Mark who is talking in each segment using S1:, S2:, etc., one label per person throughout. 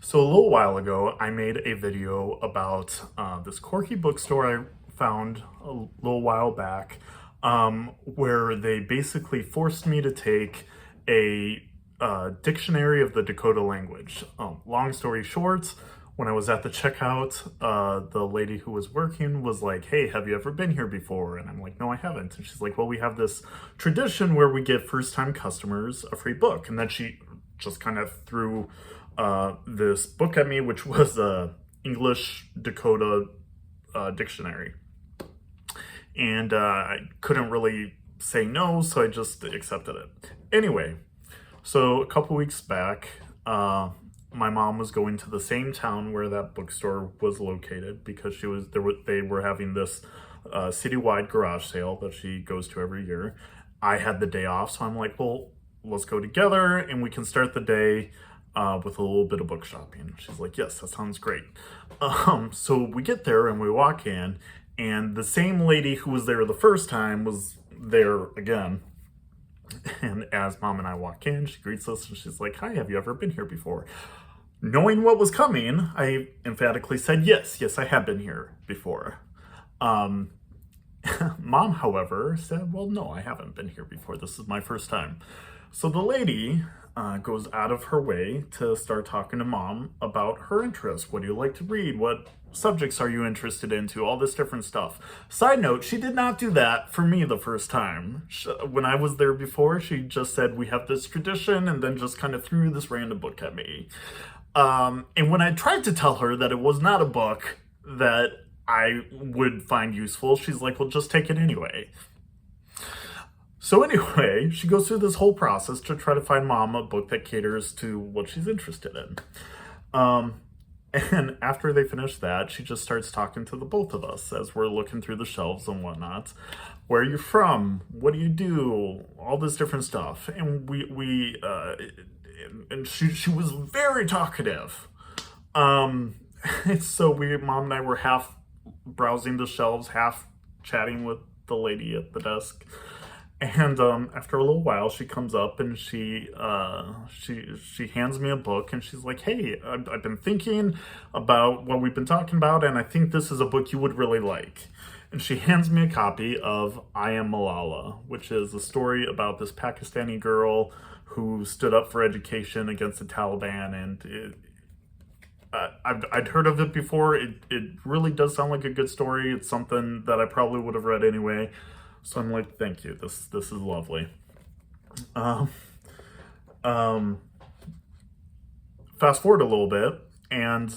S1: So a little while ago, I made a video about this quirky bookstore I found a little while back, where they basically forced me to take a dictionary of the Dakota language. Long story short, when I was at the checkout, the lady who was working was like, "Hey, have you ever been here before?" And I'm like, "No, I haven't." And she's like, "Well, we have this tradition where we give first-time customers a free book." And then she just kind of threw this book at me, which was a English Dakota dictionary. And I couldn't really say no, so I just accepted it. Anyway, so a couple weeks back, my mom was going to the same town where that bookstore was located because they were having this citywide garage sale that she goes to every year. I had the day off, so I'm like, well, let's go together and we can start the day with a little bit of book shopping. She's like, yes, that sounds great. So we get there and we walk in, and the same lady who was there the first time was there again. And as mom and I walk in, she greets us and she's like, "Hi, have you ever been here before?" Knowing what was coming, I emphatically said, yes, I have been here before. Um, Mom, however, said, "Well, no, I haven't been here before. This is my first time." So the lady goes out of her way to start talking to mom about her interests. What do you like to read? What subjects are you interested into? All this different stuff. Side note, she did not do that for me the first time. When I was there before, she just said, "We have this tradition," and then just kind of threw this random book at me. And when I tried to tell her that it was not a book that I would find useful, she's like, "Well, just take it anyway." So anyway, she goes through this whole process to try to find mom a book that caters to what she's interested in. And after they finish that, she just starts talking to the both of us as we're looking through the shelves and whatnot. Where are you from? What do you do? All this different stuff. And and she was very talkative. Um, so mom and I were half browsing the shelves, half chatting with the lady at the desk. And after a little while, she comes up and she hands me a book and she's like, "Hey, I've been thinking about what we've been talking about, and I think this is a book you would really like." And she hands me a copy of "I Am Malala," which is a story about this Pakistani girl who stood up for education against the Taliban. And I'd heard of it before. It really does sound like a good story. It's something that I probably would have read anyway. So I'm like, "Thank you. This is lovely." Um, um, Fast forward a little bit, and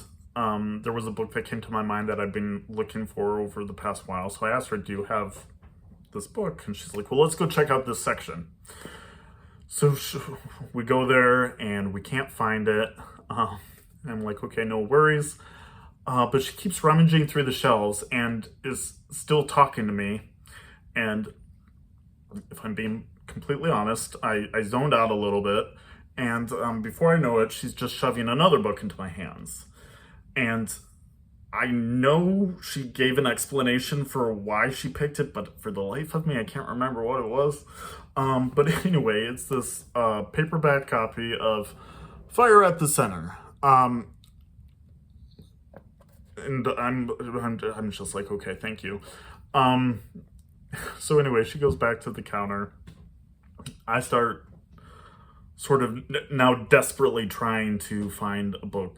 S1: there was a book that came to my mind that I've been looking for over the past while. So I asked her, "Do you have this book?" And she's like, "Well, let's go check out this section." So we go there and we can't find it. And I'm like, "Okay, no worries." But she keeps rummaging through the shelves and is still talking to me. And if I'm being completely honest, I zoned out a little bit. And before I know it, she's just shoving another book into my hands. And I know she gave an explanation for why she picked it, but for the life of me, I can't remember what it was. But anyway, it's this paperback copy of Fire at the Center. And I'm just like, "Okay, thank you." So anyway, she goes back to the counter. I start sort of now desperately trying to find a book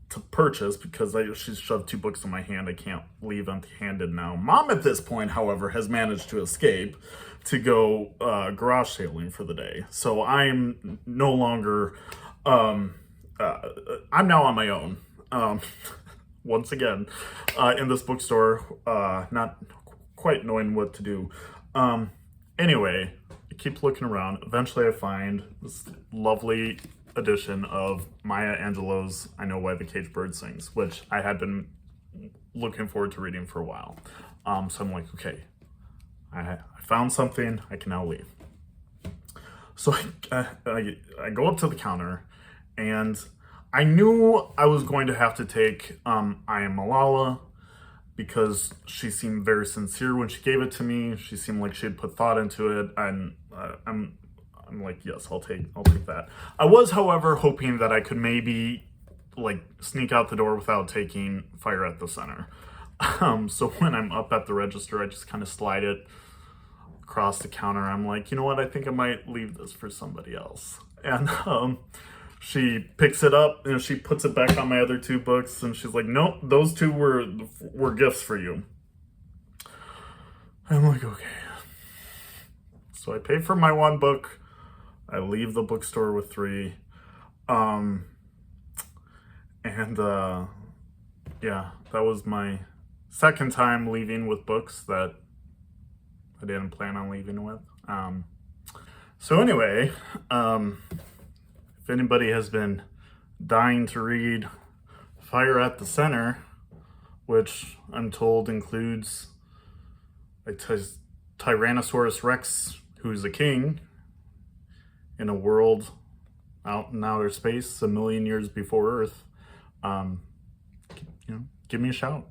S1: to purchase because she's shoved two books in my hand. I can't leave empty-handed now. Mom, at this point, however, has managed to escape to go garage sailing for the day. So I'm no longer, I'm now on my own. Once again, in this bookstore, not quite knowing what to do. Anyway, I keep looking around. Eventually I find this lovely edition of Maya Angelou's "I Know Why the Caged Bird Sings," which I had been looking forward to reading for a while. So I'm like, okay, I found something, I can now leave. So I go up to the counter, and I knew I was going to have to take "I Am Malala," because she seemed very sincere when she gave it to me. She seemed like she had put thought into it, and I'm like, yes, I'll take that. I was, however, hoping that I could maybe like sneak out the door without taking Fire at the Center. So when I'm up at the register, I just kind of slide it across the counter. I'm like, you know what? I think I might leave this for somebody else. And she picks it up and she puts it back on my other two books, and she's like, nope, those two were gifts for you. I'm like, okay. So I pay for my one book. I leave the bookstore with three. Yeah, that was my second time leaving with books that I didn't plan on leaving with. So anyway, if anybody has been dying to read Fire at the Center, which I'm told includes a Tyrannosaurus Rex who's a king in a world out in outer space a million years before Earth, give me a shout.